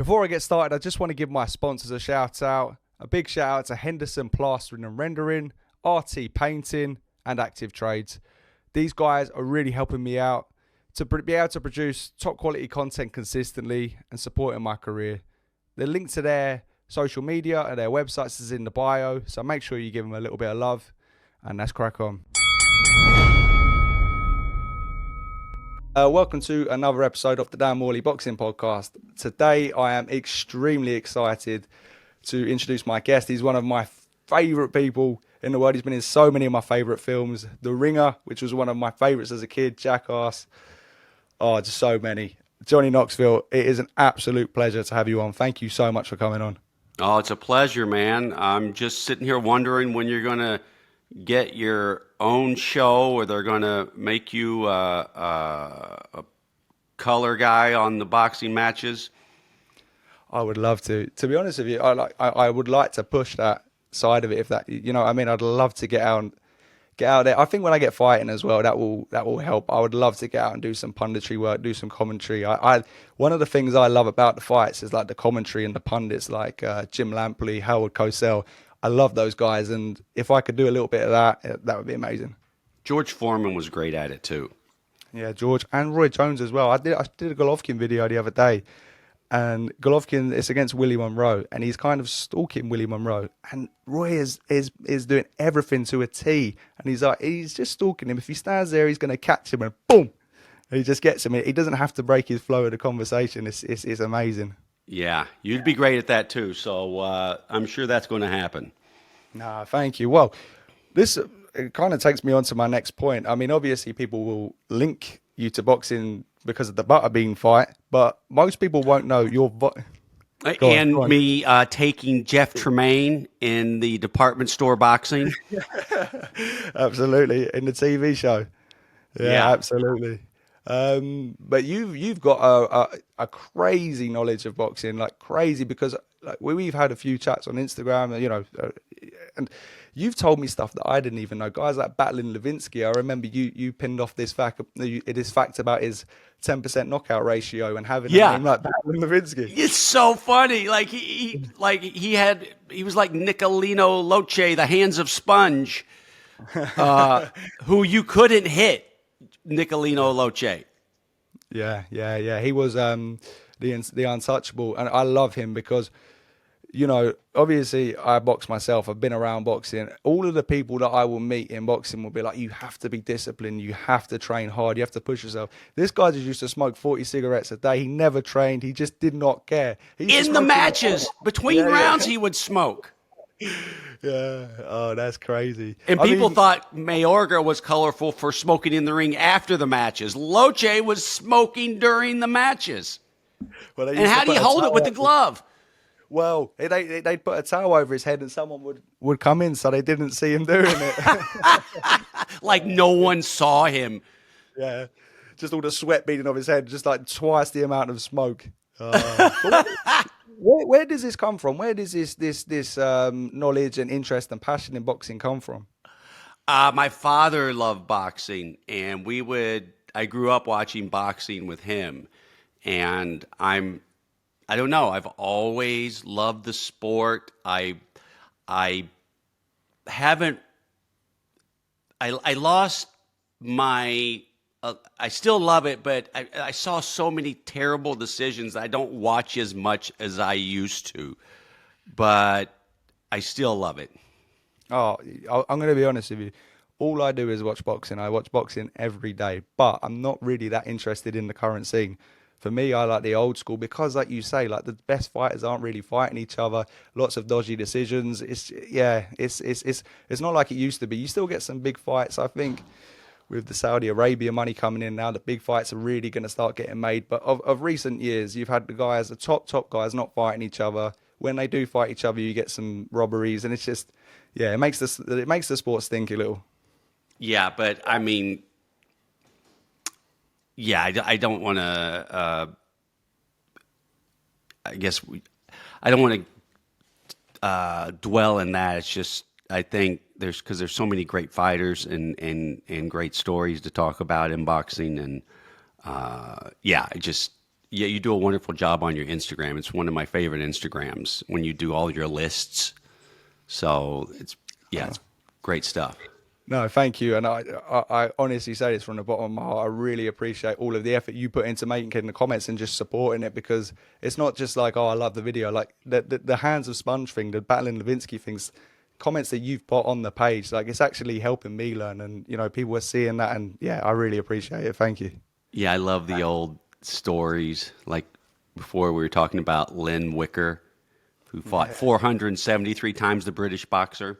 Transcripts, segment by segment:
Before I get started, I just want to give my sponsors a shout out. A big shout out to Henderson Plastering and Rendering, RT Painting, and Active Trades. These guys are really helping me out to be able to produce top quality content consistently and supporting my career. The link to their social media and their websites is in the bio, so make sure you give them a little bit of love, and let's crack on. Welcome to another episode of the Dan Morley Boxing Podcast. Today I am extremely excited to introduce my guest. He's one of my favourite people in the world. He's been in so many of my favourite films. The Ringer, which was one of my favourites as a kid. Jackass. Oh, just so many. Johnny Knoxville, it is an absolute pleasure to have you on. Thank you so much for coming on. Oh, it's a pleasure, man. I'm just sitting here wondering when you're going to get your own show, or they're going to make you a color guy on the boxing matches. I would love to. To be honest with you, I would like to push that side of it. If that, you know, what I mean, I'd love to get out there. I think when I get fighting as well, that will help. I would love to get out and do some punditry work, do some commentary. I one of the things I love about the fights is like the commentary and the pundits, like Jim Lampley, Howard Cosell. I love those guys, and if I could do a little bit of that, that would be amazing. George Foreman was great at it too. Yeah, George and Roy Jones as well. I did a Golovkin video the other day, and Golovkin is against Willie Monroe, and he's kind of stalking Willie Monroe, and Roy is doing everything to a T, and he's just stalking him. If he stands there, he's going to catch him, and boom, he just gets him. He doesn't have to break his flow of the conversation. It's amazing. Yeah, you'd be great at that too. So I'm sure that's going to happen. No, thank you. Well, this it kind of takes me on to my next point. I mean, obviously, people will link you to boxing because of the Butterbean fight, but most people won't know your. Me taking Jeff Tremaine in the department store boxing. Absolutely, in the TV show. Yeah. Absolutely. But you've got a crazy knowledge of boxing, like crazy, because like we've had a few chats on Instagram, you know, and you've told me stuff that I didn't even know. Guys like battling Levinsky, I remember you pinned off this fact about his 10% knockout ratio and having a name like battling Levinsky. It's so funny. Like he was like Nicolino Loche, the hands of sponge, who you couldn't hit. Nicolino Loche. Yeah. He was the untouchable, and I love him because, you know, obviously I box myself. I've been around boxing. All of the people that I will meet in boxing will be like, you have to be disciplined. You have to train hard. You have to push yourself. This guy just used to smoke 40 cigarettes a day. He never trained. He just did not care. In the matches, between rounds, he would smoke. Yeah. Oh, that's crazy. And people thought Mayorga was colorful for smoking in the ring after the matches. Loche was smoking during the matches. Well, and how do you hold it with the glove? Well, they'd put a towel over his head and someone would come in so they didn't see him doing it. Like no one saw him. Yeah. Just all the sweat beading off his head, just like twice the amount of smoke. Where does this come from? Where does this knowledge and interest and passion in boxing come from? My father loved boxing, and I grew up watching boxing with him, and I don't know, I've always loved the sport. I lost my. I still love it, but I saw so many terrible decisions. I don't watch as much as I used to, but I still love it. Oh, I'm going to be honest with you. All I do is watch boxing. I watch boxing every day, but I'm not really that interested in the current scene. For me, I like the old school because, like you say, like the best fighters aren't really fighting each other. Lots of dodgy decisions. It's not like it used to be. You still get some big fights, I think. With the Saudi Arabia money coming in now, the big fights are really going to start getting made. But of recent years, you've had the top guys not fighting each other. When they do fight each other, you get some robberies, and it's just, it makes the sport stink a little. Yeah, but I mean, I don't want to. I don't want to dwell in that. It's just I think because there's so many great fighters and great stories to talk about in boxing, and Yeah, you do a wonderful job on your Instagram. It's one of my favorite Instagrams when you do all your lists. So it's great stuff. No, thank you. And I honestly say this from the bottom of my heart. I really appreciate all of the effort you put into making the comments and just supporting it, because it's not just like, oh, I love the video. Like the Hands of Sponge thing, the Battling Levinsky things, comments that you've put on the page, like it's actually helping me learn. And, people are seeing that. And yeah, I really appreciate it. Thank you. Yeah, I love the old stories. Like before, we were talking about Len Wicker, who fought 473 times the British boxer.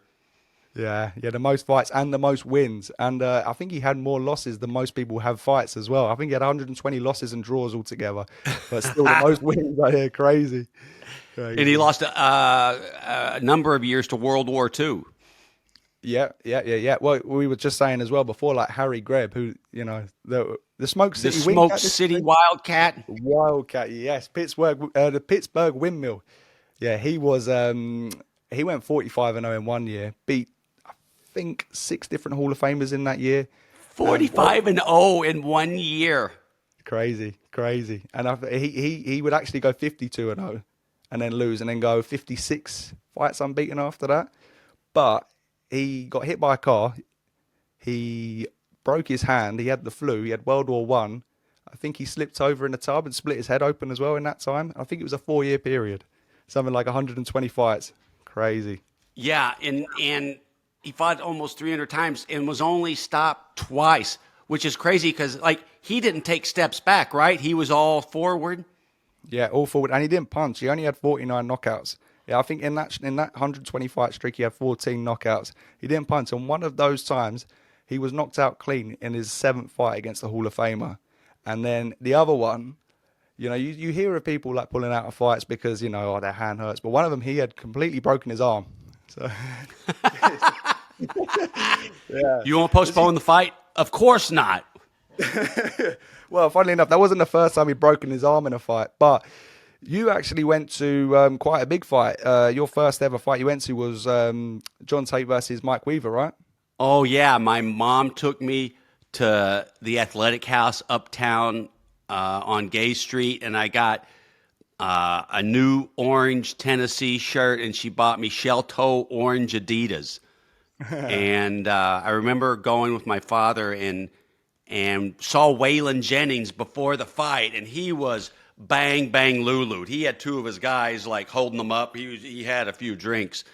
Yeah, the most fights and the most wins. And I think he had more losses than most people have fights as well. I think he had 120 losses and draws altogether, but still the most wins. I hear crazy. And he lost a number of years to World War II. Yeah. Well, we were just saying as well before, like Harry Greb, who, the Smoke City Smoke City Wildcat. Wildcat, yes. The Pittsburgh Windmill. Yeah, he was, he went 45-0 in one year, beat, I think, 6 different Hall of Famers in that year. 45-0 in one year. Crazy. And he would actually go 52-0 and then lose and then go 56 fights unbeaten after that. But he got hit by a car. He broke his hand. He had the flu. He had World War One. I think he slipped over in the tub and split his head open as well in that time. I think it was a 4-year period. Something like 120 fights. Crazy. Yeah, and he fought almost 300 times and was only stopped twice, which is crazy because, like, he didn't take steps back, right? He was all forward. Yeah, all forward. And he didn't punch. He only had 49 knockouts. Yeah, I think in that 120 fight streak, he had 14 knockouts. He didn't punch. And one of those times, he was knocked out clean in his 7th fight against the Hall of Famer. And then the other one, you hear of people like pulling out of fights because, their hand hurts. But one of them, he had completely broken his arm. So, yeah. You want to postpone the fight? Of course not. Well, funnily enough, that wasn't the first time he'd broken his arm in a fight. But you actually went to quite a big fight. Your first ever fight you went to was John Tate versus Mike Weaver, right? Oh, yeah. My mom took me to the Athletic House uptown on Gay Street, and I got a new orange Tennessee shirt, and she bought me shell toe orange Adidas. And I remember going with my father and saw Waylon Jennings before the fight, and he was bang, bang, Lulu. He had 2 of his guys like holding them up. He had a few drinks.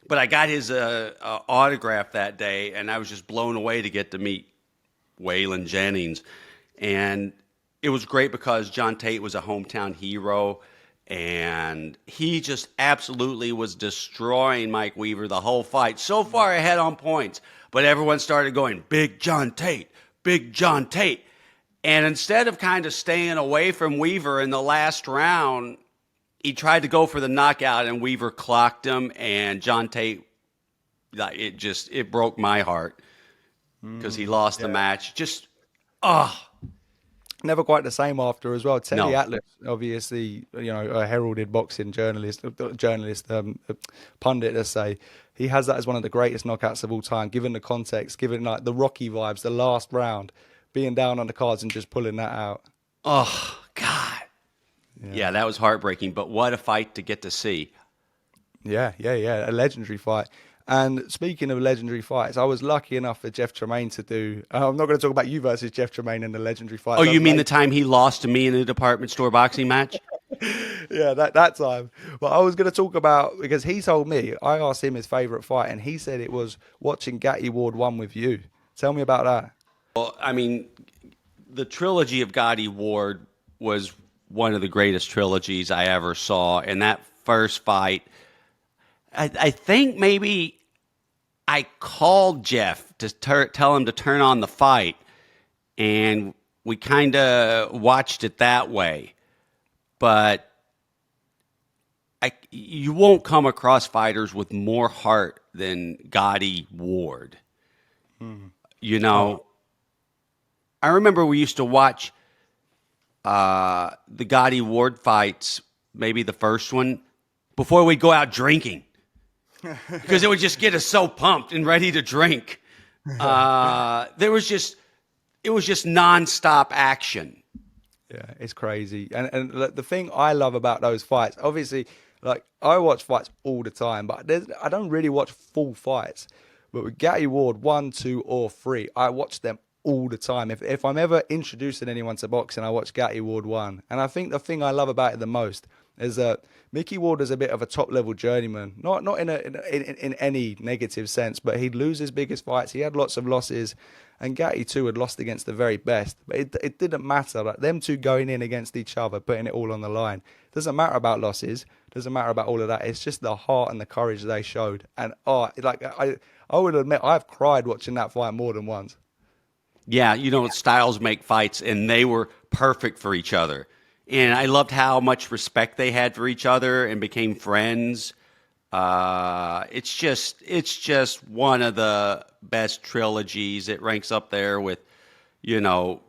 But I got his autograph that day, and I was just blown away to get to meet Waylon Jennings. And it was great because John Tate was a hometown hero, and he just absolutely was destroying Mike Weaver the whole fight. So far ahead on points, but everyone started going, Big John Tate, Big John Tate. And instead of kind of staying away from Weaver in the last round, he tried to go for the knockout, and Weaver clocked him, and John Tate, it broke my heart because he lost the match. Never quite the same after as well. Teddy No. Atlas, obviously, a heralded boxing journalist, pundit, let's say. He has that as one of the greatest knockouts of all time, given the context, given like the Rocky vibes, the last round, being down on the cards and just pulling that out. Oh, God. Yeah, that was heartbreaking, but what a fight to get to see. Yeah. A legendary fight. And speaking of legendary fights, I was lucky enough for Jeff Tremaine to do. I'm not going to talk about you versus Jeff Tremaine in the legendary fight. Oh, you mean the time he lost to me in a department store boxing match? Yeah, that time. But I was going to talk about, because he told me, I asked him his favorite fight, and he said it was watching Gatti Ward 1 with you. Tell me about that. Well, I mean, the trilogy of Gatti Ward was one of the greatest trilogies I ever saw. And that first fight, I think maybe I called Jeff to tell him to turn on the fight, and we kind of watched it that way. But you won't come across fighters with more heart than Gatti Ward. I remember we used to watch the Gatti Ward fights, maybe the first one, before we'd go out drinking. Because it would just get us so pumped and ready to drink. It was just nonstop action. Yeah, it's crazy. And the thing I love about those fights, obviously, like I watch fights all the time, but I don't really watch full fights. But with Gatti Ward, one, two, or three, I watch them all the time. If I'm ever introducing anyone to boxing, I watch Gatti Ward one. And I think the thing I love about it the most is that Mickey Ward is a bit of a top level journeyman, not in any negative sense, but he'd lose his biggest fights. He had lots of losses, and Gatti too had lost against the very best. But it didn't matter. Like them two going in against each other, putting it all on the line. Doesn't matter about losses. Doesn't matter about all of that. It's just the heart and the courage they showed. And I would admit I've cried watching that fight more than once. Yeah, styles make fights, and they were perfect for each other. And I loved how much respect they had for each other and became friends. It's just one of the best trilogies. It ranks up there with, you know,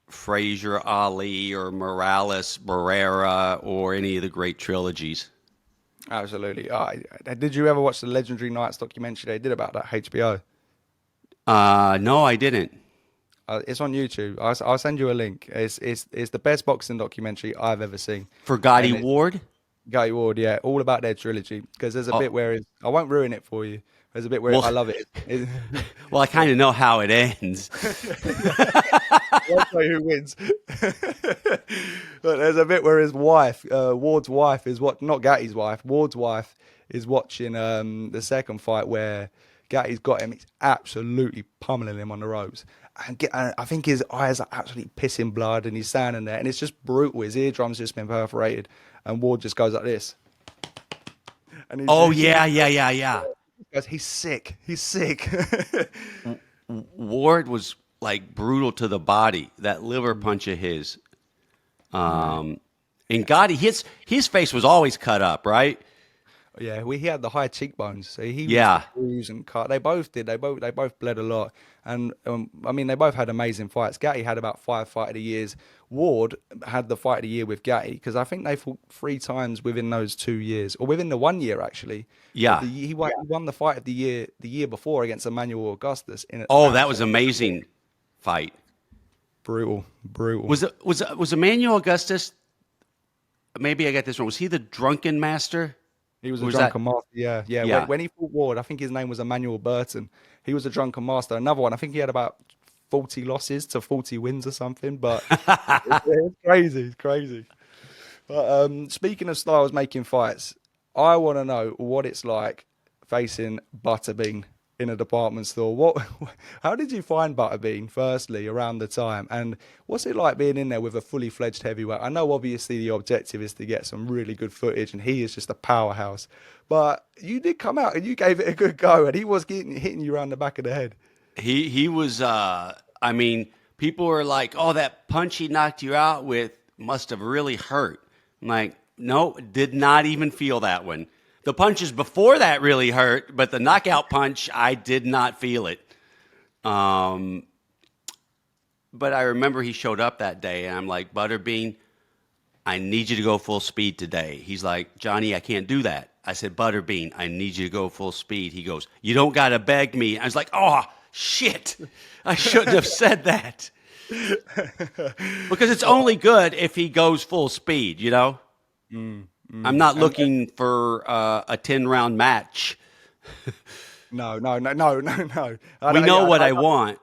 Frazier Ali or Morales Barrera or any of the great trilogies. Absolutely. Did you ever watch the Legendary Nights documentary they did about that HBO? No, I didn't. It's on YouTube. I'll send you a link. It's the best boxing documentary I've ever seen, For Gotti and it's Ward? Guy Ward. Yeah, all about their trilogy. Because there's a bit Oh, where I won't ruin it for you. There's a bit where well, I love it. well, I kind of know how it ends. Let's say who wins. But there's a bit where his wife, Ward's wife, is what not Gatti's wife. Ward's wife is watching the second fight where Gatti's got him. He's absolutely pummeling him on the ropes, and I think his eyes are absolutely pissing blood, and he's standing there, and it's just brutal. His eardrums just been perforated, and Ward just goes like this, and Oh, yeah, yeah, yeah, yeah. he's sick. He's sick. Ward was like brutal to the body. That liver punch of his. Right. And Gotti, his face was always cut up, right? Yeah, he had the high cheekbones, so he used to Yeah. bruise and cut. They both did. They both bled a lot, and I mean, they both had amazing fights. Gatti had about 5 fight of the years. Ward had the fight of the year with Gatti because I think they fought 3 times within those 2 years, or within the 1 year actually. But Yeah. he won the fight of the year before against Emmanuel Augustus in an Oh, that was absolute amazing fight. brutal, brutal. Was Emmanuel Augustus? Maybe I got this wrong. Was he the drunken master? He was Or a was that? drunken master. Yeah, yeah. When, Yeah. when he fought Ward, I think his name was Emmanuel Burton. He was a drunken master. Another one, I think he had about 40 losses to 40 wins or something. But it's crazy. It's crazy. But speaking of styles making fights, I want to know what it's like facing Butterbean in a department store. How did you find Butterbean, firstly, around the time? And what's it like being in there with a fully fledged heavyweight? I know obviously the objective is to get some really good footage, and he is just a powerhouse. But you did come out and you gave it a good go, and he was hitting you around the back of the head. He was. I mean, people were like, "Oh, that punch he knocked you out with must have really hurt." I'm like, no, did not even feel that one. The punches before that really hurt, but the knockout punch, I did not feel it. Um, but I remember he showed up that day, and I'm like, Butterbean, I need you to go full speed today. He's like, Johnny, I can't do that. I said, Butterbean, I need you to go full speed. He goes, you don't got to beg me. I was like, oh, shit. I shouldn't have said that. Because it's only good if he goes full speed, you know? I'm not looking for a 10-round match. No, no, no, no, no, no. We know what I want.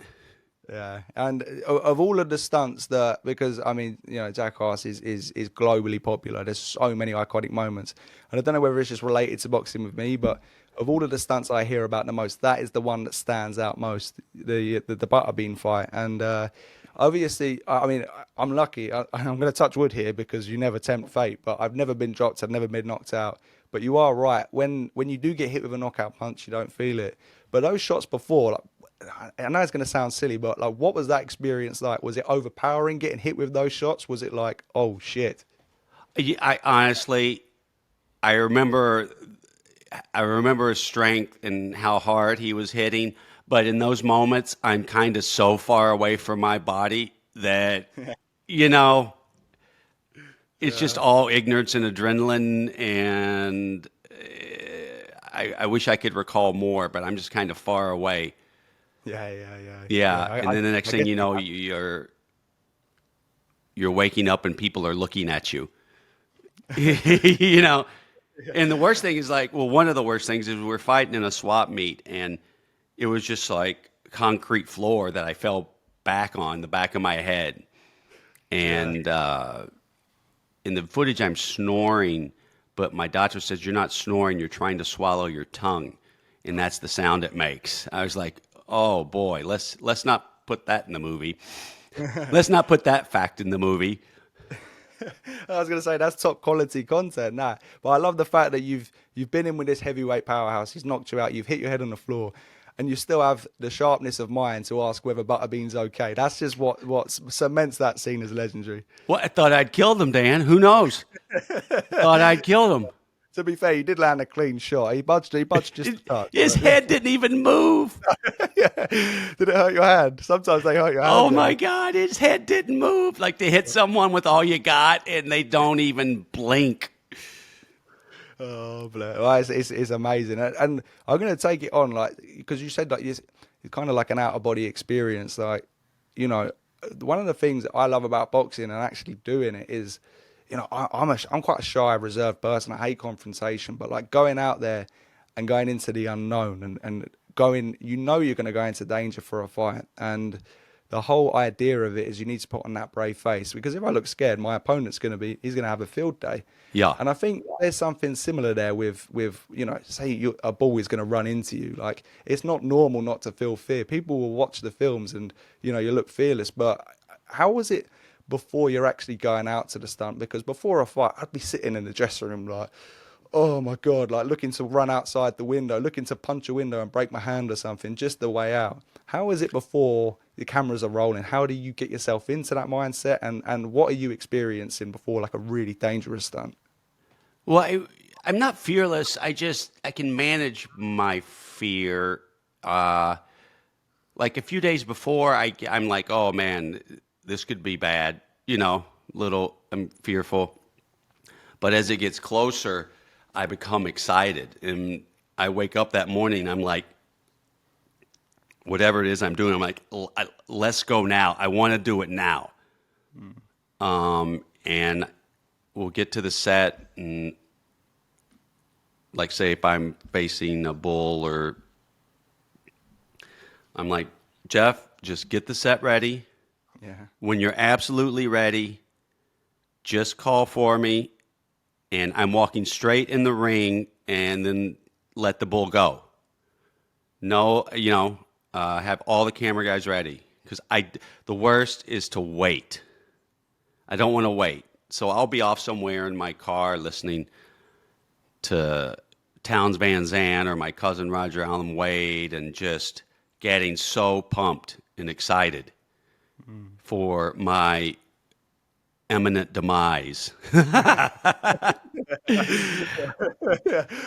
Yeah, and of all of the stunts that, because I mean, Jackass is globally popular. There's so many iconic moments, and I don't know whether it's just related to boxing with me, but of all of the stunts I hear about the most, that is the one that stands out most. The Butterbean fight, and obviously, I mean, I'm lucky. I'm going to touch wood here because you never tempt fate, but I've never been dropped. I've never been knocked out. But you are right. When you do get hit with a knockout punch, you don't feel it. But those shots before, like, I know it's going to sound silly, but like, what was that experience like? Was it overpowering getting hit with those shots? Was it like, oh shit? I honestly, I remember, I remember his strength and how hard he was hitting. But in those moments, I'm kind of so far away from my body that, you know, it's just Yeah, all ignorance and adrenaline. And I wish I could recall more, but I'm just kind of far away. yeah, yeah, yeah, yeah. Yeah. And then the next I thing guess you know, you're, you're waking up and people are looking at you. You know, and the worst thing is like, well, one of the worst things is we're fighting in a swap meet, and it was just like concrete floor that I fell back on the back of my head. And in the footage, I'm snoring, but my doctor says, you're not snoring, you're trying to swallow your tongue. And that's the sound it makes. I was like, oh boy, let's not put that in the movie. Let's not put that fact in the movie. I was going to say that's top quality content, nah. But I love the fact that you've been in with this heavyweight powerhouse. He's knocked you out. You've hit your head on the floor, and you still have the sharpness of mind to ask whether Butterbean's okay. That's just what cements that scene as legendary. What? I thought I'd killed him, Dan. Who knows? Thought I'd killed him. To be fair, he did land a clean shot. He budged just a touch. His head didn't even move. Yeah. Did it hurt your hand? Sometimes they hurt your hand. Oh my God, his head didn't move. Like they hit someone with all you got and they don't even blink. Oh, well, it's amazing. And I'm going to take it on, like, because you said like it's kind of like an out of body experience. Like, you know, one of the things that I love about boxing and actually doing it is, you know, I'm quite a shy, reserved person. I hate confrontation, but like going out there and going into the unknown and going, you know, you're going to go into danger for a fight. And the whole idea of it is you need to put on that brave face, because if I look scared, my opponent's he's going to have a field day. Yeah. And I think there's something similar there with you know, say a ball is going to run into you. Like, it's not normal not to feel fear. People will watch the films and, you know, you look fearless. But how was it before you're actually going out to the stunt? Because before a fight, I'd be sitting in the dressing room like, oh my God, like looking to run outside the window, looking to punch a window and break my hand or something, just the way out. How is it before the cameras are rolling? How do you get yourself into that mindset? And what are you experiencing before like a really dangerous stunt? Well, I'm not fearless. I can manage my fear. Like a few days before, I'm like, oh man, this could be bad. You know, I'm fearful. But as it gets closer, I become excited. And I wake up that morning, I'm like, whatever it is I'm doing, I'm like, let's go now. I want to do it now. And we'll get to the set, and like, say if I'm facing a bull, or I'm like, Jeff, just get the set ready. Yeah. When you're absolutely ready, just call for me, and I'm walking straight in the ring, and then let the bull go. No, you know, have all the camera guys ready, because the worst is to wait. I don't want to wait. So I'll be off somewhere in my car listening to Townes Van Zandt or my cousin Roger Allen Wade, and just getting so pumped and excited for my imminent demise. Yeah.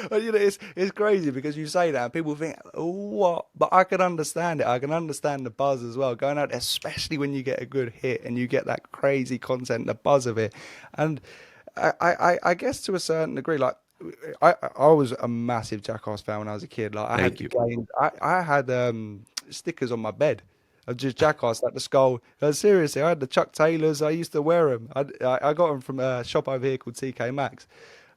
Well, you know, it's crazy because you say that and people think, oh, what? But I can understand it. I can understand the buzz as well. Going out there, especially when you get a good hit and you get that crazy content, the buzz of it. And I guess to a certain degree, like, I was a massive Jackass fan when I was a kid. Like, Thank you. I had stickers on my bed of just Jackass, like the skull. Seriously, I had the Chuck Taylors. I used to wear them. I got them from a shop over here called TK Maxx.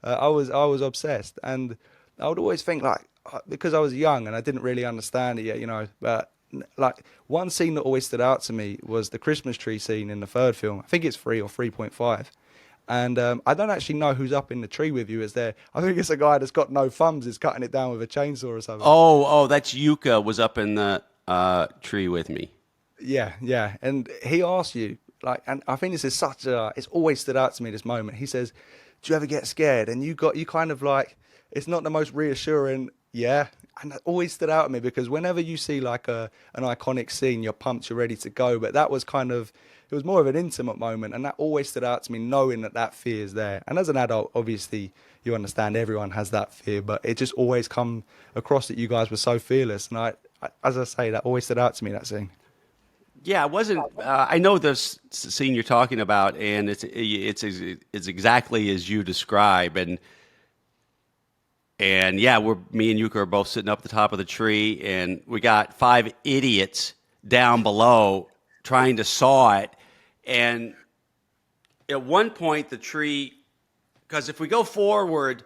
I was obsessed, and I would always think, like, because I was young and I didn't really understand it yet, you know. But like, one scene that always stood out to me was the Christmas tree scene in the third film. I think it's 3 or 3.5. And I don't actually know who's up in the tree with you. I think it's a guy that's got no thumbs, is cutting it down with a chainsaw or something. Oh, that's Yuka was up in the tree with me. Yeah. And he asked you, like, and I think this is it's always stood out to me, this moment. He says, do you ever get scared? And you kind of like, it's not the most reassuring, yeah. And that always stood out to me, because whenever you see like an iconic scene, you're pumped, you're ready to go. But that was it was more of an intimate moment. And that always stood out to me, knowing that fear is there. And as an adult, obviously, you understand everyone has that fear, but it just always come across that you guys were so fearless. And as I say, that always stood out to me, that scene. Yeah, it wasn't. I know the scene you're talking about, and it's exactly as you describe, and yeah, me and Yuka are both sitting up the top of the tree, and we got 5 idiots down below trying to saw it, and at one point the tree, because if we go forward,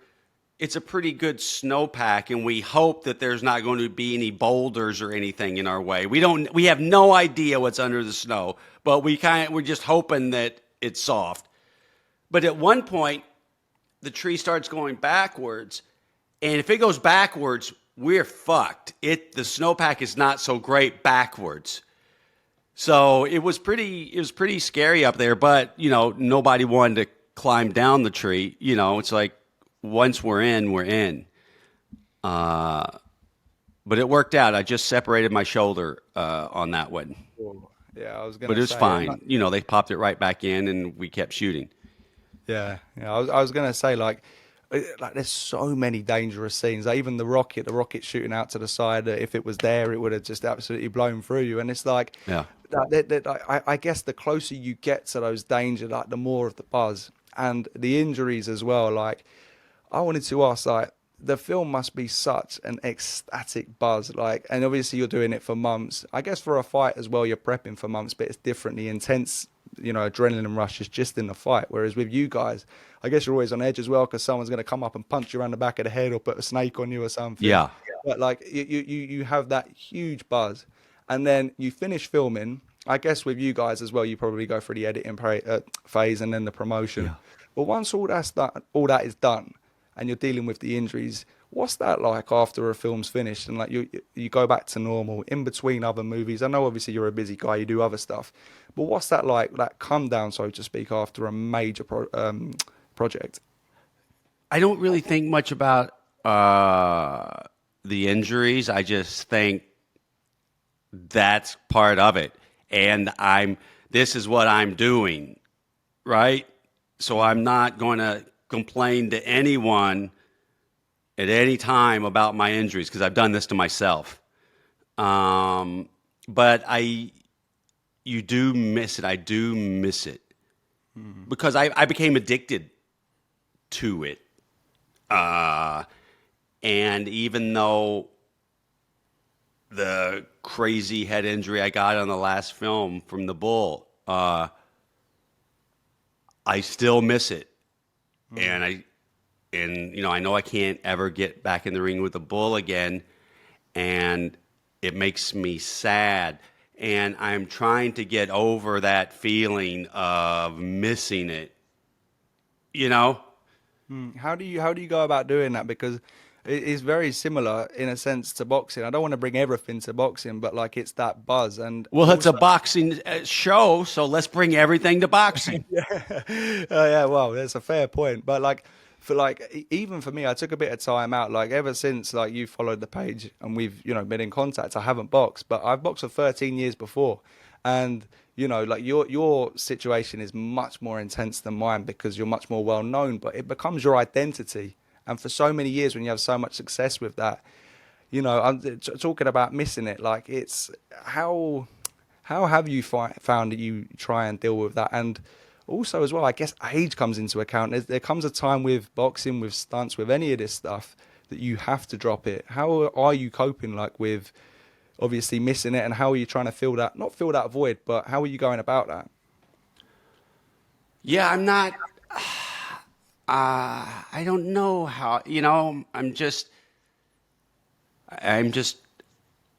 it's a pretty good snowpack, and we hope that there's not going to be any boulders or anything in our way. We have no idea what's under the snow, but we're just hoping that it's soft. But at one point, the tree starts going backwards, and if it goes backwards, we're fucked. The snowpack is not so great backwards. So it was pretty scary up there, but nobody wanted to climb down the tree. It's like once we're in, we're in. But it worked out. I just separated my shoulder on that one. Cool. Yeah, I was gonna. But it was say, fine. They popped it right back in, and we kept shooting. Yeah, yeah. I was gonna say like there's so many dangerous scenes. Like even the rocket shooting out to the side. If it was there, it would have just absolutely blown through you. And it's like, Yeah. I guess the closer you get to those dangers, like the more of the buzz and the injuries as well. Like I wanted to ask, like the film must be such an ecstatic buzz. Like, and obviously you're doing it for months. I guess for a fight as well, you're prepping for months, but it's different. The intense, adrenaline rush is just in the fight. Whereas with you guys, I guess you're always on edge as well because someone's going to come up and punch you around the back of the head or put a snake on you or something. Yeah. But like you have that huge buzz, and then you finish filming. I guess with you guys as well, you probably go through the editing phase and then the promotion. Yeah. But once all that is done, and you're dealing with the injuries, what's that like after a film's finished and like you go back to normal in between other movies? I know obviously you're a busy guy, you do other stuff, but what's that like, that come down, so to speak, after a major project? I don't really think much about the injuries. I just think that's part of it. And this is what I'm doing, right? So I'm not going to complain to anyone at any time about my injuries because I've done this to myself. But you do miss it. I do miss it because I became addicted to it. And even though the crazy head injury I got on the last film from the bull, I still miss it. And I know I can't ever get back in the ring with the bull again, and it makes me sad. And I'm trying to get over that feeling of missing it. How do you go about doing that? Because it is very similar in a sense to boxing. I don't want to bring everything to boxing, but like it's that buzz. And Well, it's a also, boxing show, so let's bring everything to boxing. yeah, well, that's a fair point. But like even for me, I took a bit of time out. Like ever since like you followed the page and we've been in contact, I haven't boxed, but I've boxed for 13 years before, and like your situation is much more intense than mine because you're much more well known, but it becomes your identity. And for so many years, when you have so much success with that, I'm talking about missing it. Like it's how have you found that you try and deal with that? And also as well, I guess age comes into account. There comes a time with boxing, with stunts, with any of this stuff that you have to drop it. How are you coping like with obviously missing it, and how are you trying to not fill that void, but how are you going about that? Yeah, I'm not. I don't know how. I'm just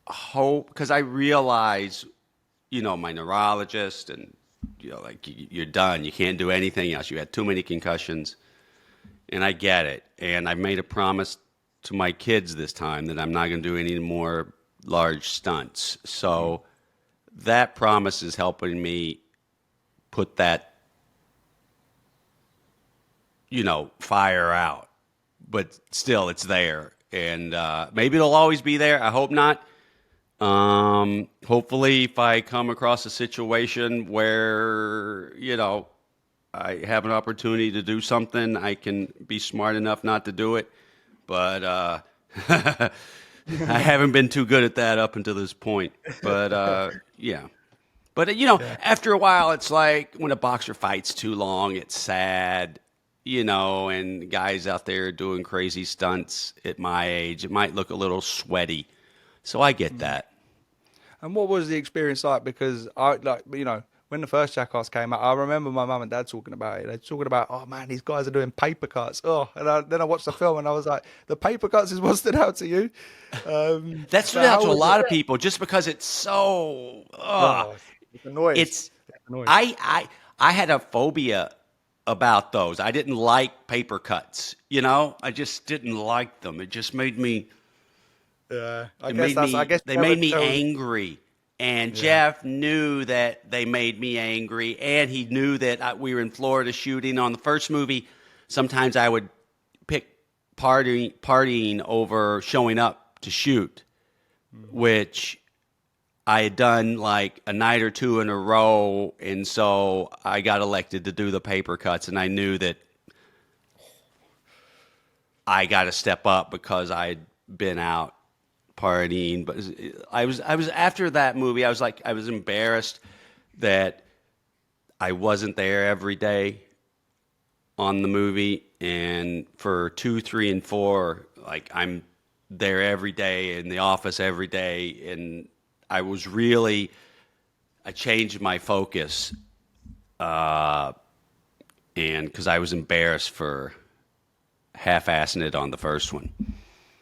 hope because I realize, my neurologist and like you're done. You can't do anything else. You had too many concussions, and I get it. And I've made a promise to my kids this time that I'm not going to do any more large stunts. So that promise is helping me put that, fire out. But still, it's there. And maybe it'll always be there. I hope not. Hopefully, if I come across a situation where, I have an opportunity to do something, I can be smart enough not to do it. But I haven't been too good at that up until this point. But yeah. But, after a while, it's like when a boxer fights too long, it's sad, and guys out there doing crazy stunts at my age, it might look a little sweaty. So I get that. And what was the experience like? Because when the first Jackass came out, I remember my mum and dad talking about it. They're talking about, oh man, these guys are doing paper cuts. Oh, then I watched the film and I was like, the paper cuts is what stood out to you. That stood But out how to a was it? lot of people just because it's so. Oh, it's the noise. It's It's the noise. I had a phobia about those. I didn't like paper cuts. I just didn't like them. It just made me. Yeah, It made I me. guess They you never made me tell. angry. And Yeah. Jeff knew that they made me angry, and he knew that we were in Florida shooting on the first movie. Sometimes I would pick partying over showing up to shoot, which I had done like a night or two in a row, and so I got elected to do the paper cuts, and I knew that I got to step up because I'd been out partying. But I was after that movie. I was embarrassed that I wasn't there every day on the movie, and for 2, 3, and 4, like I'm there every day in the office every day, and I was really I changed my focus, uh, and because I was embarrassed for half-assing it on the first one.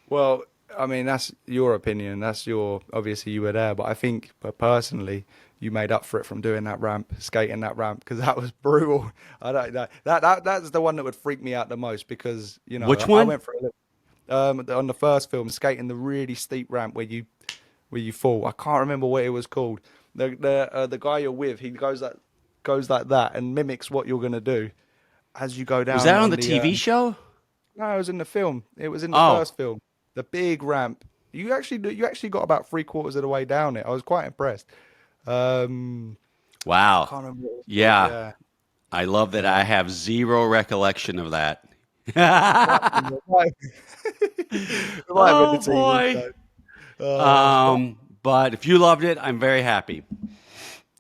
Well, I mean, that's your opinion. That's your, obviously you were there, but I think personally, you made up for it from doing that ramp, skating that ramp, because that was brutal. I don't know. That's the one that would freak me out the most because, Which I one? went for a little, on the first film, skating the really steep ramp where you fall. I can't remember what it was called. The guy you're with, he goes like that and mimics what you're gonna do as you go Was down that on on the the TV show? no, it was in the film. It was in the Oh, first film. The big ramp. You actually got about three-quarters of the way down it. I was quite impressed. I wow. can't remember what it was called. Yeah. Yeah, I love that yeah. I have zero recollection of that. It might have been the Oh TV boy. show. But But if you loved it, I'm very happy.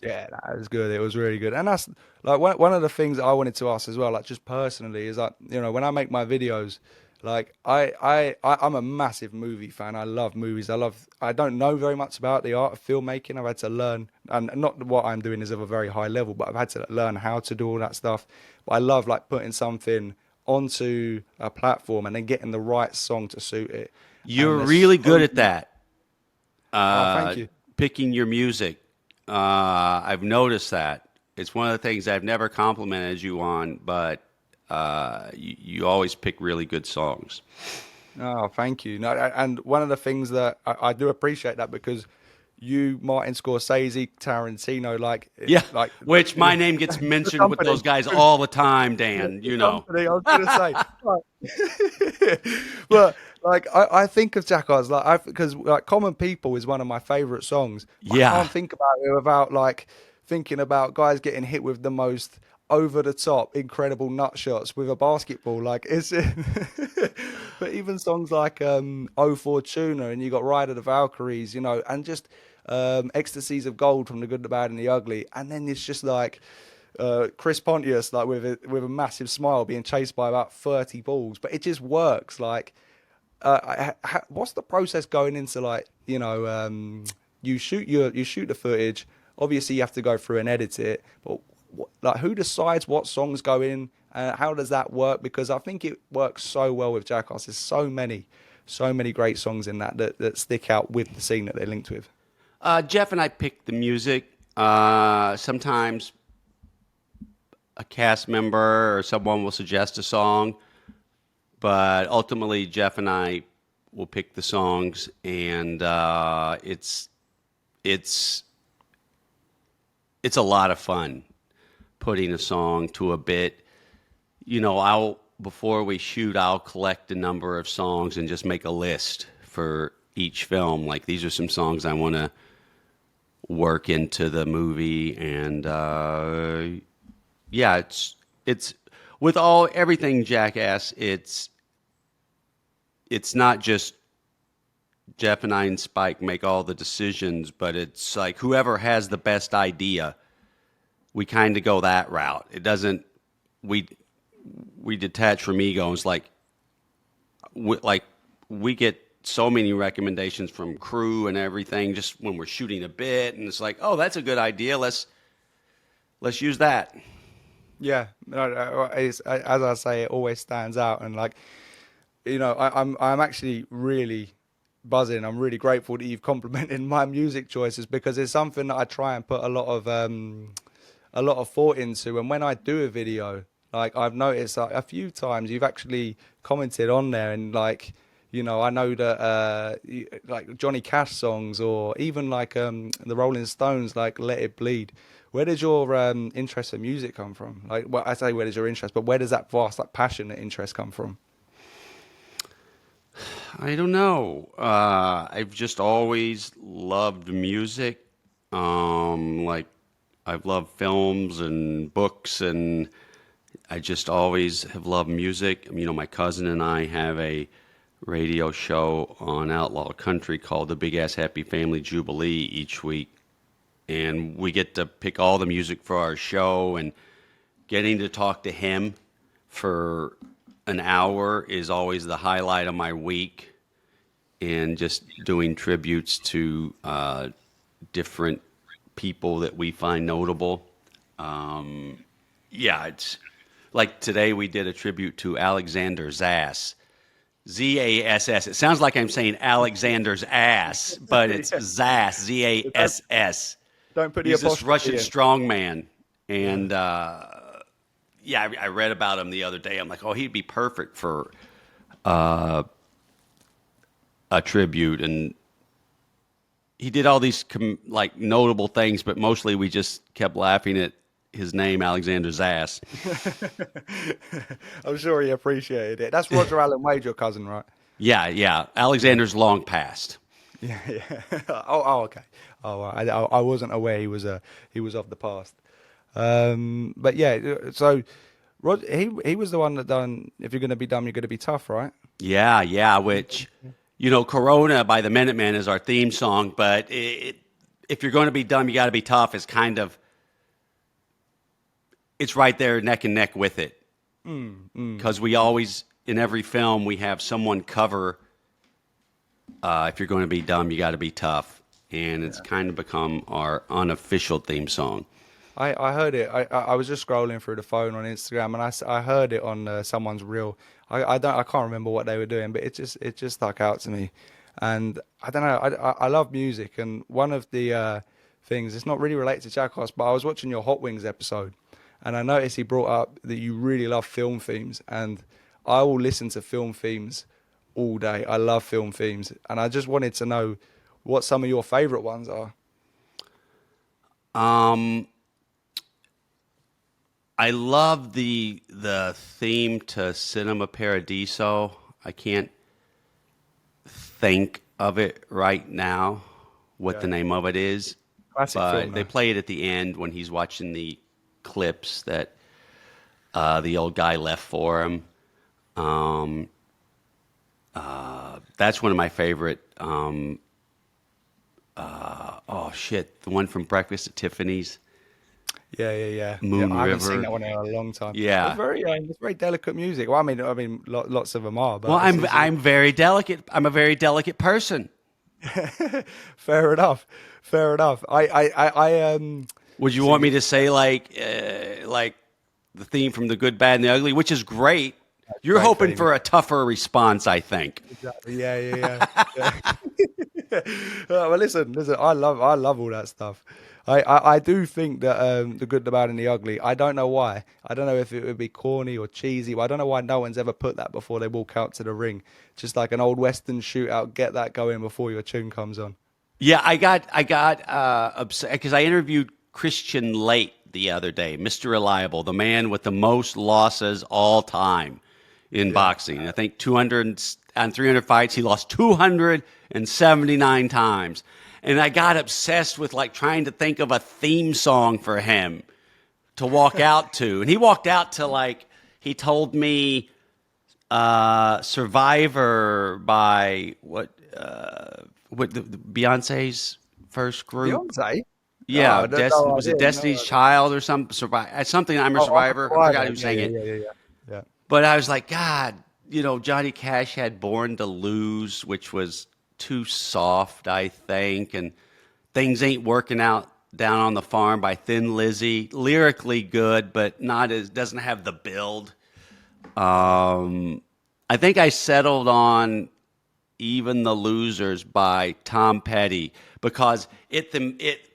yeah, that was good. It was really good. And that's like one of the things I wanted to ask as well, like just personally, is like, when I make my videos, like I'm a massive movie fan. I love movies. I don't know very much about the art of filmmaking. I've had to learn, and not that what I'm doing is of a very high level, but I've had to learn how to do all that stuff. But I love like putting something onto a platform and then getting the right song to suit it. You're And there's really good so at that. oh, thank Uh, you. Picking your music. I've noticed that. It's one of the things I've never complimented you on, but you always pick really good songs. Oh, thank you. No, and one of the things that I do appreciate that because you, Martin Scorsese, Tarantino, Yeah, like which my the, name gets the mentioned with company, those guys all the time, yeah, Dan. the You know. company. I was gonna say, but like I think of Jackass because like Common People is one of my favorite songs. But I Yeah. can't think about it without like thinking about guys getting hit with the most over the top, incredible nut shots with a basketball. Like it's, but even songs like "Oh Fortuna" and you got "Ride of the Valkyries," and just "Ecstasies of Gold" from "The Good, the Bad, and the Ugly," and then it's just like Chris Pontius, like with a massive smile, being chased by about 30 balls, but it just works. Like, what's the process going into like you shoot the footage. Obviously, you have to go through and edit it, but like who decides what songs go in? How does that work? Because I think it works so well with Jackass. There's so many great songs in that stick out with the scene that they're linked with. Jeff and I pick the music. Sometimes a cast member or someone will suggest a song, but ultimately Jeff and I will pick the songs, and it's it's a lot of fun putting a song to a bit. I'll before we shoot, I'll collect a number of songs and just make a list for each film. Like these are some songs I want to work into the movie, and yeah, it's with all everything Jackass. It's not just Jeff and I and Spike make all the decisions, but it's like whoever has the best idea, we kind of go that route. It doesn't we we detach from ego. It's like we get so many recommendations from crew and everything just when we're shooting a bit, and it's like, oh, that's a good idea. let's use that. Yeah, no, as I say, it always stands out, and like, I'm actually really buzzing. I'm really grateful that you've complimented my music choices because it's something that I try and put a lot of thought into. And when I do a video, like I've noticed a few times, you've actually commented on there, and like, I know that like Johnny Cash songs, or even like the Rolling Stones, like Let It Bleed. Where does your interest in music come from? Like, well, I say where does your interest, but where does that vast, like, passionate interest come from? I don't know. I've just always loved music. Like I've loved films and books, and I just always have loved music. My cousin and I have a radio show on Outlaw Country called the Big Ass Happy Family Jubilee each week, and we get to pick all the music for our show, and getting to talk to him for an hour is always the highlight of my week, and just doing tributes to different people that we find notable. Yeah, it's like today we did a tribute to Alexander Zass. Zass. It sounds like I'm saying Alexander's ass, but it's Yeah. Zass. Don't, Zass. don't put the He's this apostrophe Russian in. strongman, Yeah. and yeah, I read about him the other day. I'm like, oh, he'd be perfect for a tribute, and he did all these like notable things, but mostly we just kept laughing at his name, Alexander Zass. I'm sure he appreciated it. That's Roger Allen Wade, your cousin, right? Yeah, yeah. Yeah. Alexander's long past. Yeah, yeah. Okay. Oh, I wasn't aware he was of the past. But yeah, so he was the one that done. If you're gonna be dumb, you're gonna be tough, right? Yeah, yeah. Which, Corona by the Minutemen is our theme song, but if you're going to be dumb, you got to be tough. Is kind of it's right there neck and neck with it, because we always in every film we have someone cover. If you're going to be dumb, you got to be tough, and it's kind of become our unofficial theme song. I heard it. I was just scrolling through the phone on Instagram, and I heard it on someone's reel. I can't remember what they were doing, but it just stuck out to me. And I don't know. I love music, and one of the things, it's not really related to Jackass, but I was watching your Hot Wings episode, and I noticed he brought up that you really love film themes, and I will listen to film themes all day. I love film themes, and I just wanted to know what some of your favorite ones are. Um, I love the theme to Cinema Paradiso. I can't think of it right now what the Yeah, name of it is, classic film but they though. play it at the end when he's watching the clips that the old guy left for him. Um, that's one of my favorite. Oh shit, the one from Breakfast at Tiffany's, Yeah, yeah, yeah, yeah. Moon I haven't seen River. that one in a long time. Yeah. It's very delicate music. Well, lots of them are, Well, but I'm it's I'm very delicate. I'm a very delicate person. fair enough. Fair enough. Would you So want me you, to say like the theme from The Good, Bad, and the Ugly, which is great? You're great hoping theme. for a tougher response, I think. Exactly. Yeah, yeah, yeah. Well, listen. I love all that stuff. I do think that the good, the bad, and the ugly. I don't know why. I don't know if it would be corny or cheesy, but I don't know why no one's ever put that before they walk out to the ring. Just like an old Western shootout. Get that going before your tune comes on. Yeah, I got upset because I interviewed Christian Late the other day, Mr. Reliable, the man with the most losses all time in Yeah. boxing. I think 200 on 300 fights, he lost 279 times. And I got obsessed with like trying to think of a theme song for him to walk out to. And he walked out to like he told me Survivor by the Beyonce's first group. Beyonce. Yeah, Oh, no was idea. it No. Destiny's Child or something? I'm a Oh, I'm a Survivor. I forgot survivor. who Yeah, sang yeah, it. yeah, yeah, yeah. Yeah. But I was like, God, Johnny Cash had Born to Lose, which was too soft, I think, and things ain't working out Down on the Farm by Thin Lizzy. Lyrically good, but doesn't have the build. I think I settled on Even the Losers by Tom Petty because it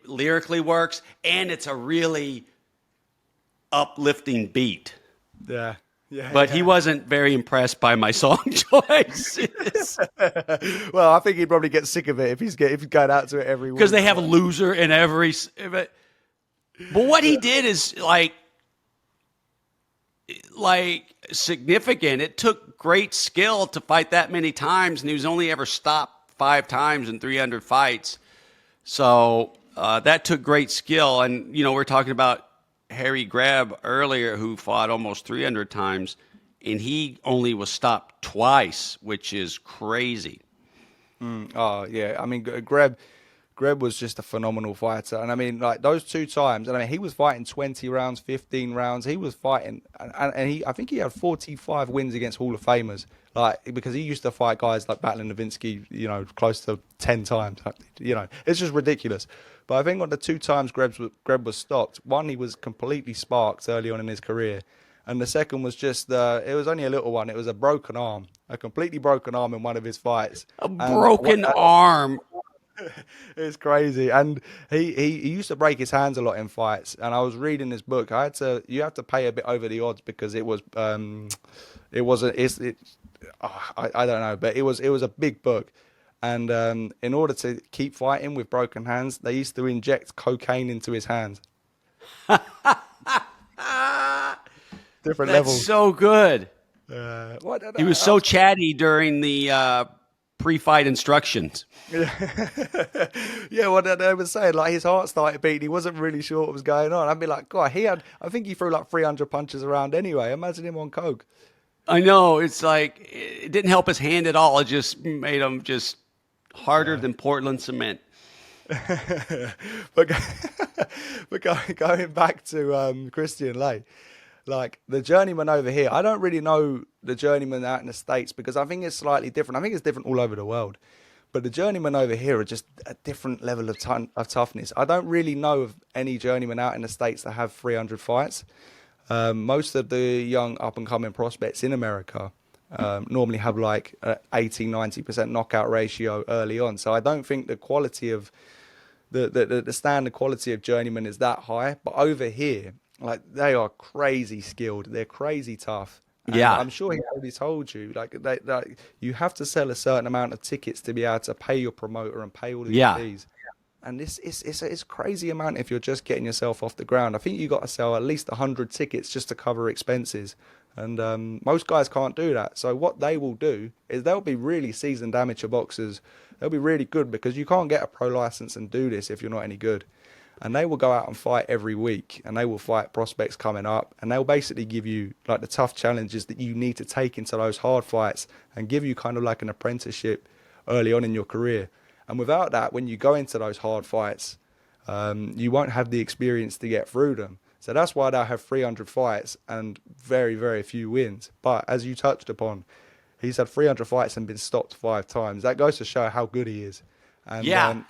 lyrically works and it's a really uplifting beat. Yeah. Yeah, But he yeah. wasn't very impressed by my song choices Well, I think he'd probably get sick of it if he's going out to it every because they week. have a loser in every. But what he did is like significant. It took great skill to fight that many times, and he was only ever stopped 5 times in 300 fights. So that took great skill. And we're talking about Harry Greb earlier, who fought almost 300 times, and he only was stopped twice, which is crazy. Oh yeah, I mean Greb was just a phenomenal fighter, and I mean like those 2 times, and I mean he was fighting 20 rounds, 15 rounds. He was fighting, and I think he had 45 wins against Hall of Famers, like because he used to fight guys like Battling Nowitzki, close to 10 times. It's just ridiculous. But I think on the 2 times Greb was stopped, one he was completely sparked early on in his career. And the second was just, it was only a little one. It was a broken arm, a completely broken arm in one of his fights. A And broken arm. it's crazy. And he used to break his hands a lot in fights. And I was reading this book. You have to pay a bit over the odds because it was, it wasn't, I don't know, but it was a big book. And in order to keep fighting with broken hands, they used to inject cocaine into his hands. Different That's levels. so good. What? He was so chatty during the pre-fight instructions. Yeah, what they were saying, like his heart started beating. He wasn't really sure what was going on. I'd be like, God, I think he threw like 300 punches around anyway. Imagine him on coke. I know. It's like it didn't help his hand at all. It just made him just harder than Portland cement. but going back to Christian Lay, like the journeyman over here, I don't really know the journeyman out in the States because I think it's slightly different. I think it's different all over the world. But the journeymen over here are just a different level of toughness. I don't really know of any journeyman out in the States that have 300 fights. Most of the young up-and-coming prospects in America normally have like 80-90% knockout ratio early on. So I don't think the quality of the standard quality of journeyman is that high. But over here, like they are crazy skilled. They're crazy tough. And Yeah. I'm sure he already told you, like you have to sell a certain amount of tickets to be able to pay your promoter and pay all these Yeah. fees. And it's a crazy amount if you're just getting yourself off the ground. I think you got to sell at least 100 tickets just to cover expenses. And most guys can't do that. So what they will do is they'll be really seasoned amateur boxers. They'll be really good because you can't get a pro license and do this if you're not any good. And they will go out and fight every week, and they will fight prospects coming up, and they'll basically give you like the tough challenges that you need to take into those hard fights and give you kind of like an apprenticeship early on in your career. And without that, when you go into those hard fights, you won't have the experience to get through them. So that's why they'll have 300 fights and very, very few wins. But as you touched upon, he's had 300 fights and been stopped 5 times. That goes to show how good he is. And Yeah.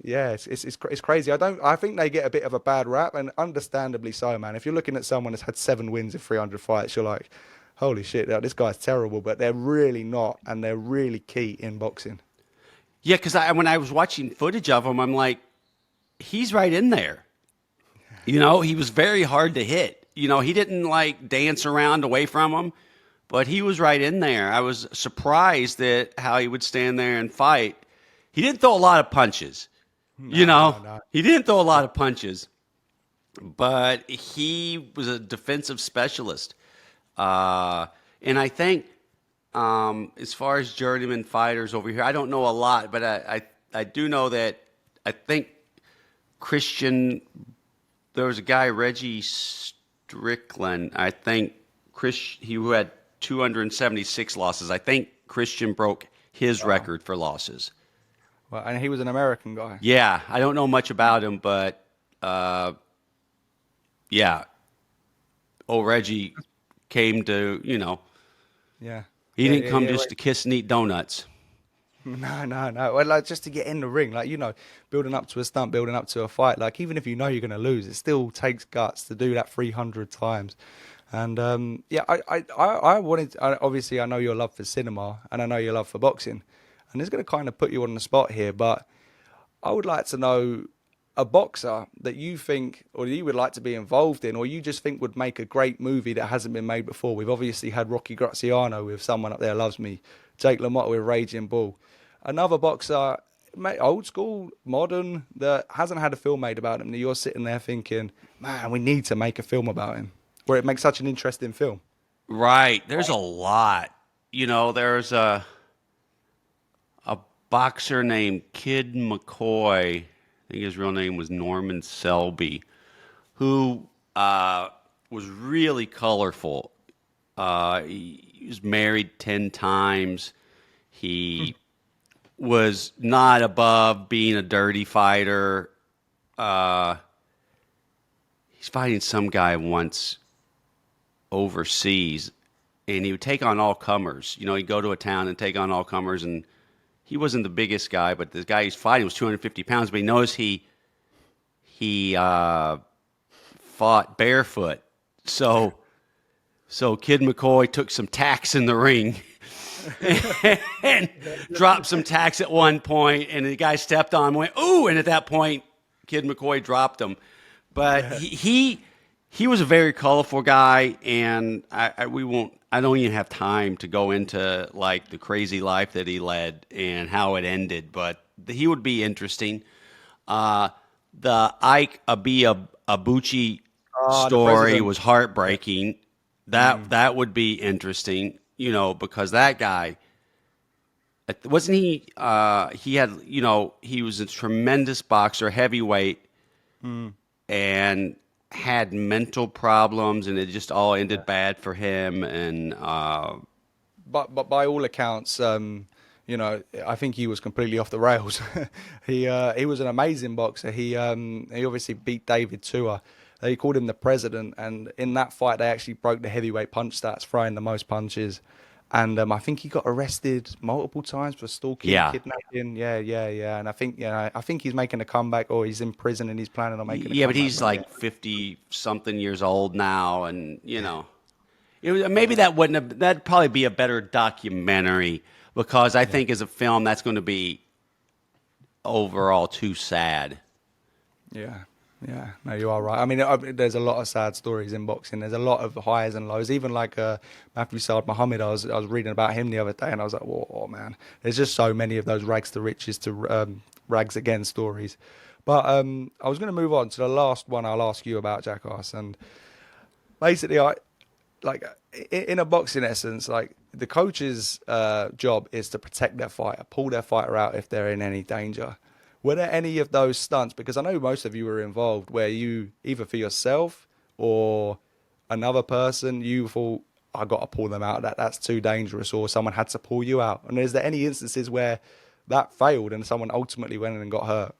yeah, it's crazy. I think they get a bit of a bad rap, and understandably so, man. If you're looking at someone that's had 7 wins in 300 fights, you're like, holy shit, this guy's terrible. But they're really not, and they're really key in boxing. Yeah, because when I was watching footage of him, I'm like, he's right in there. He was very hard to hit. He didn't like dance around away from him, but he was right in there. I was surprised at how he would stand there and fight. He didn't throw a lot of punches. No. He didn't throw a lot of punches, but he was a defensive specialist. And I think as far as journeyman fighters over here, I don't know a lot, but I do know that I think there was a guy, Reggie Strickland, I think who had 276 losses. I think Christian broke his record for losses. Well, and he was an American guy. Yeah, I don't know much about him, but yeah. Reggie came to, Yeah. he didn't come yeah, just to kiss and eat donuts. No. Well, like just to get in the ring, like building up to a stunt, building up to a fight. Like even if you know you're going to lose, it still takes guts to do that 300 times. And yeah, I wanted. Obviously, I know your love for cinema, and I know your love for boxing, and it's going to kind of put you on the spot here. But I would like to know a boxer that you think, or you would like to be involved in, or you just think would make a great movie that hasn't been made before. We've obviously had Rocky Graziano with Someone Up There Loves Me, Jake LaMotta with Raging Bull. Another boxer, old school, modern, that hasn't had a film made about him, that you're sitting there thinking, man, we need to make a film about him, where it makes such an interesting film. Right. There's a lot. There's a boxer named Kid McCoy. I think his real name was Norman Selby, who was really colorful. He was married 10 times. He was not above being a dirty fighter. Uh, he's fighting some guy once overseas, and he would take on all comers. He'd go to a town and take on all comers, and he wasn't the biggest guy, but the guy he's fighting was 250 pounds. But he knows he fought barefoot, so Kid McCoy took some tacks in the ring and dropped some tacks at one point, and the guy stepped on, went ooh, and at that point, Kid McCoy dropped him. But he was a very colorful guy, and I don't even have time to go into like the crazy life that he led and how it ended, but he would be interesting. The Ike Abuchi The story president. was heartbreaking. That would be interesting, because that guy wasn't he? He had, he was a tremendous boxer, heavyweight, and had mental problems, and it just all ended bad for him. And But by all accounts, I think he was completely off the rails. He was an amazing boxer. He obviously beat David Tua. They called him the president, and in that fight, they actually broke the heavyweight punch stats, throwing the most punches. And I think he got arrested multiple times for stalking, yeah, kidnapping. Yeah. And I think he's making a comeback, or he's in prison and he's planning on making a yeah, but comeback. he's But yeah, like 50 something years old now, and maybe that wouldn't have. That'd probably be a better documentary, because I think as a film that's going to be overall too sad. yeah. No, you are right. I mean, there's a lot of sad stories in boxing. There's a lot of highs and lows. Even like Matthew Saad Muhammad, I was reading about him the other day, and I was like, whoa, man. There's just so many of those rags to riches to rags again stories. But I was going to move on to the last one I'll ask you about, Jackass. And basically, like in a boxing essence, like the coach's job is to protect their fighter, pull their fighter out if they're in any danger. Were there any of those stunts? Because I know most of you were involved where you, either for yourself or another person, you thought, I got to pull them out. That's too dangerous, or someone had to pull you out. And is there any instances where that failed and someone ultimately went in and got hurt?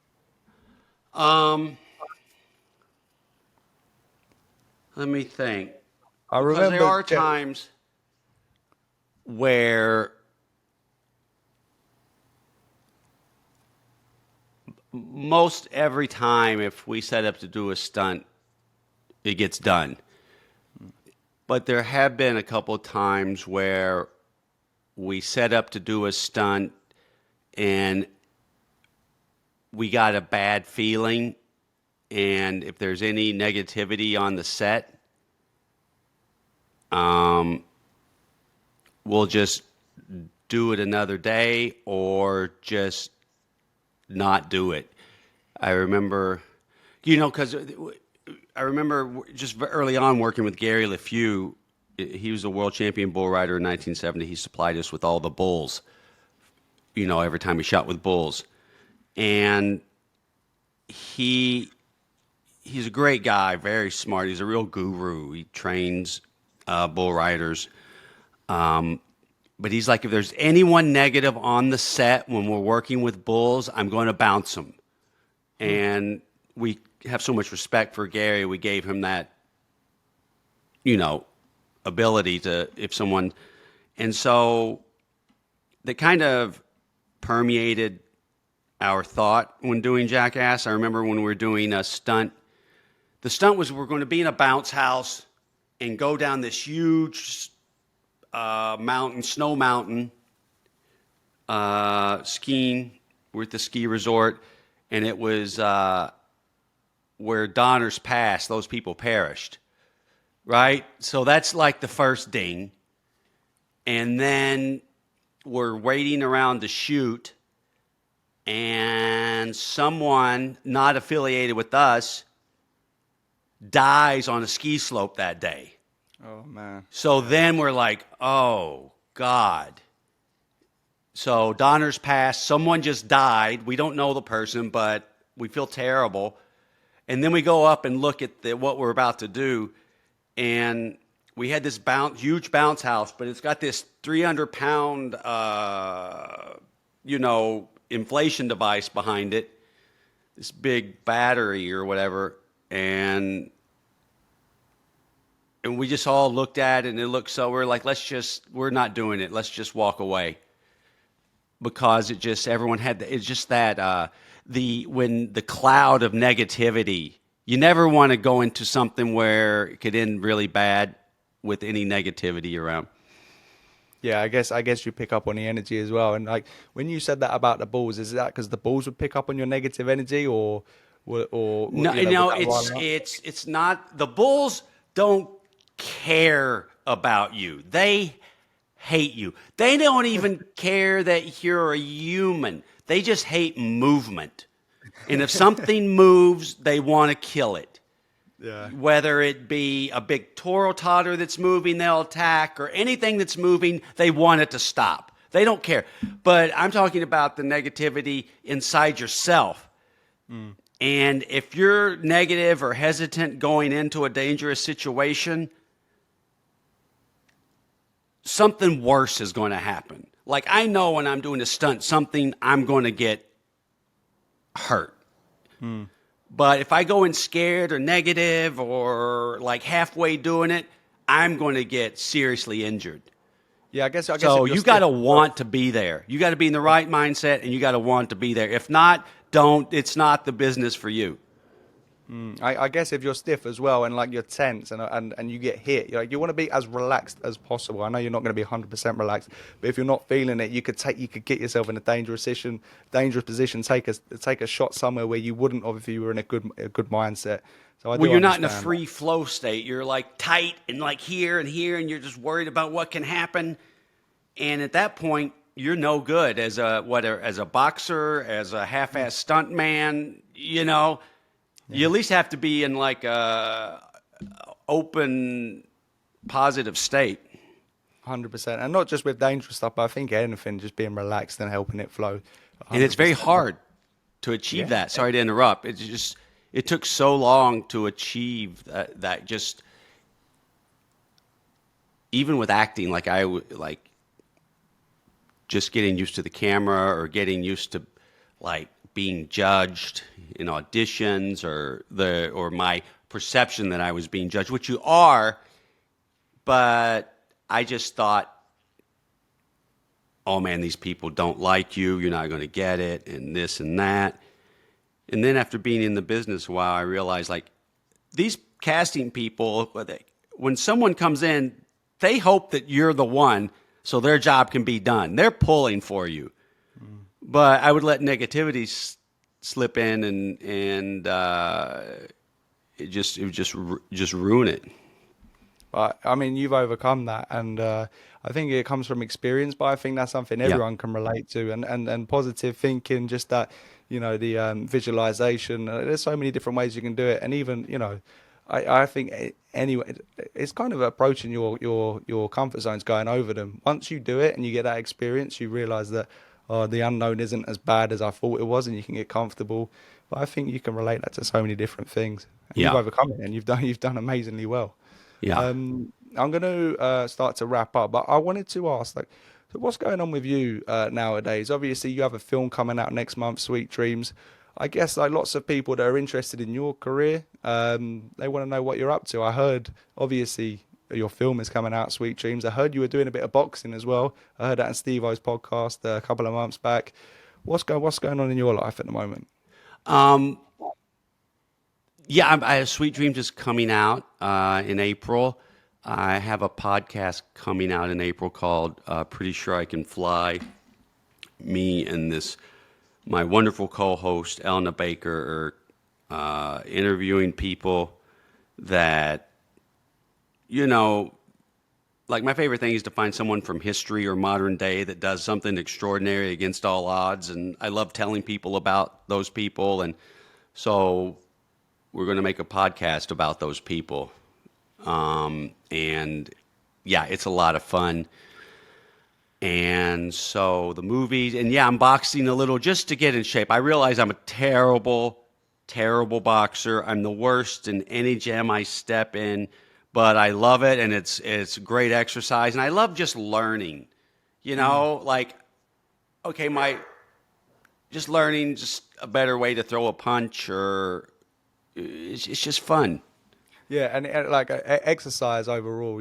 Um, Let me think, I because there remember, are times where most every time if we set up to do a stunt, it gets done. But there have been a couple of times where we set up to do a stunt and we got a bad feeling, and if there's any negativity on the set, we'll just do it another day or just not do it. I remember, because I remember just early on working with Gary LeFew. He was a world champion bull rider in 1970. He supplied us with all the bulls, every time he shot with bulls. And he's a great guy, very smart. He's a real guru. He trains bull riders. But he's like, if there's anyone negative on the set when we're working with bulls, I'm going to bounce them. And we have so much respect for Gary. We gave him that, ability to, if someone, and so that kind of permeated our thought when doing Jackass. I remember when we were doing a stunt. The stunt was we're going to be in a bounce house and go down this huge mountain, snow mountain, skiing. We're at the ski resort, and it was where Donner's Pass, those people perished, right? So that's like the first ding. And then we're waiting around to shoot, and someone not affiliated with us dies on a ski slope that day. Oh, man. So then we're like, oh, God. So Donner's Pass, someone just died. We don't know the person, but we feel terrible. And then we go up and look at what we're about to do, and we had this huge bounce house, but it's got this 300-pound, inflation device behind it, this big battery or whatever, and we just all looked at it, and it looked so, we're like, we're not doing it. Let's just walk away. Because everyone had, it's just that, when the cloud of negativity, you never want to go into something where it could end really bad with any negativity around. Yeah, I guess you pick up on the energy as well. And like when you said that about the balls, is that because the balls would pick up on your negative energy, or No, you know, no, would that rile them up? it's not. The bulls don't care about you. They hate you. They don't even care that you're a human. They just hate movement. And if something moves, they want to kill it. Yeah. Whether it be a big Toro totter that's moving, they'll attack, or anything that's moving, they want it to stop. They don't care. But I'm talking about the negativity inside yourself. And if you're negative or hesitant going into a dangerous situation, something worse is going to happen. Like I know when I'm doing a stunt, I'm going to get hurt. But if I go in scared or negative or like halfway doing it, I'm going to get seriously injured. Yeah, I guess. So if you're you got to stiff- want to be there. You got to be in the right mindset, and you got to want to be there. If not, don't. It's not the business for you. I guess if you're stiff as well and like you're tense and you get hit, you want to be as relaxed as possible. I know you're not going to be 100% relaxed, but if you're not feeling it, you could get yourself in a dangerous position, take a shot somewhere where you wouldn't have if you were in a good mindset. So I Well, do you're not in a understand free flow state. You're like tight and like here and here, and you're just worried about what can happen. And at that point, you're no good as a boxer, as a half-ass stunt man. You at least have to be in like a open, positive state. 100%, and not just with dangerous stuff, but I think anything, just being relaxed and helping it flow. And it's very 100%. hard to achieve Yeah. that. Sorry to interrupt. It took so long to achieve that just even with acting, like just getting used to the camera or getting used to like being judged in auditions or my perception that I was being judged, which you are, but I just thought, oh man, these people don't like you, you're not going to get it, and this and that. And then after being in the business a while, I realized like these casting people, when someone comes in, they hope that you're the one so their job can be done. They're pulling for you. But I would let negativity slip in and it would just ruin it. But I mean, you've overcome that, and I think it comes from experience. But I think that's something everyone can relate to, and positive thinking, just that, the visualization. There's so many different ways you can do it, and even I think anyway, it's kind of approaching your comfort zones, going over them. Once you do it and you get that experience, you realize that the unknown isn't as bad as I thought it was, and you can get comfortable. But I think you can relate that to so many different things. And you've Yeah. overcome it, and you've done amazingly well. Yeah. I'm going to start to wrap up, but I wanted to ask, like, so what's going on with you nowadays? Obviously, you have a film coming out next month, Sweet Dreams. I guess like lots of people that are interested in your career, they want to know what you're up to. I heard, obviously, your film is coming out, Sweet Dreams. I heard you were doing a bit of boxing as well. I heard that on Steve-O's podcast a couple of months back. What's going on in your life at the moment? Um, yeah, Sweet Dreams is coming out in April. I have a podcast coming out in April called Pretty Sure I Can Fly. Me and my wonderful co-host, Elna Baker, are interviewing people that, like my favorite thing is to find someone from history or modern day that does something extraordinary against all odds. And I love telling people about those people. And so we're going to make a podcast about those people. And yeah, it's a lot of fun. And so the movies, and yeah, I'm boxing a little just to get in shape. I realize I'm a terrible, terrible boxer. I'm the worst in any gym I step in, but I love it, and it's great exercise, and I love just learning. Like, okay, just learning just a better way to throw a punch, or it's just fun. Yeah, and like exercise overall,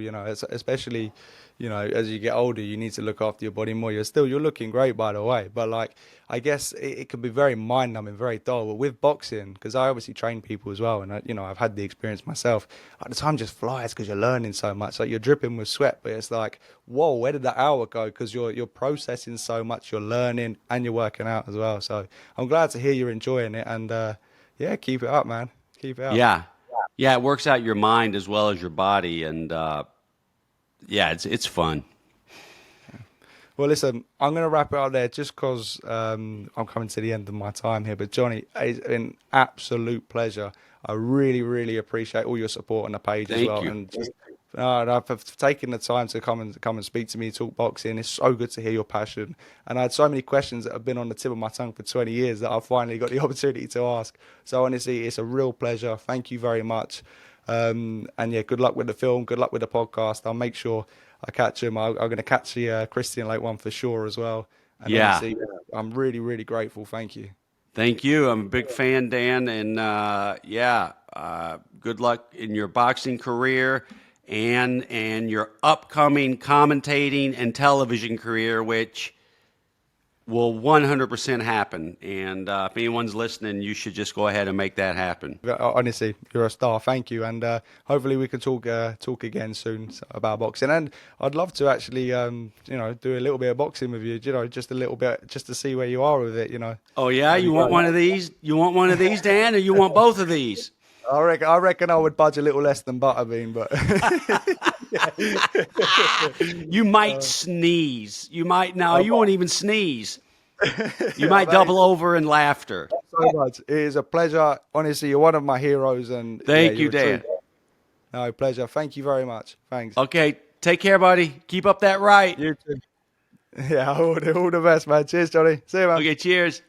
especially, as you get older, you need to look after your body more. You're looking great, by the way, but like, I guess it can be very mind numbing, very dull. But with boxing, because I obviously train people as well, and I've had the experience myself. Like, the time just flies because you're learning so much. Like, you're dripping with sweat, but it's like, whoa, where did that hour go? Because you're processing so much, you're learning, and you're working out as well. So I'm glad to hear you're enjoying it, and yeah, keep it up, man. Keep it up. Yeah. Yeah, it works out your mind as well as your body, and yeah, it's fun. Well, listen, I'm going to wrap it up there just because I'm coming to the end of my time here. But Johnny, it's an absolute pleasure. I really, really appreciate all your support on the page as Thank well, you. and just for taking the time to come and speak to me, talk boxing. It's so good to hear your passion. And I had so many questions that have been on the tip of my tongue for 20 years that I finally got the opportunity to ask. So honestly, it's a real pleasure. Thank you very much. And yeah, good luck with the film. Good luck with the podcast. I'll make sure I catch him. I'm going to catch the Christian Lake one for sure as well. And Yeah. honestly, I'm really, really grateful. Thank you. Thank you. I'm a big fan, Dan, and good luck in your boxing career and your upcoming commentating and television career, which will 100% happen. And if anyone's listening, you should just go ahead and make that happen. Honestly, you're a star. Thank you, and hopefully we can talk again soon about boxing. And I'd love to actually, do a little bit of boxing with you. Just a little bit, just to see where you are with it. Oh yeah, you want one of these? You want one of these, Dan, or you want both of these? I reckon I would budge a little less than Butterbean, but You might sneeze. You might you won't even sneeze. You might double over in laughter. so much. It is a pleasure. Honestly, you're one of my heroes, and Thank you, you're a Dan. true- No, pleasure. Thank you very much. Thanks. Okay, take care, buddy. Keep up that right. You too. Yeah, all the best, man. Cheers, Johnny. See you, man. Okay, cheers.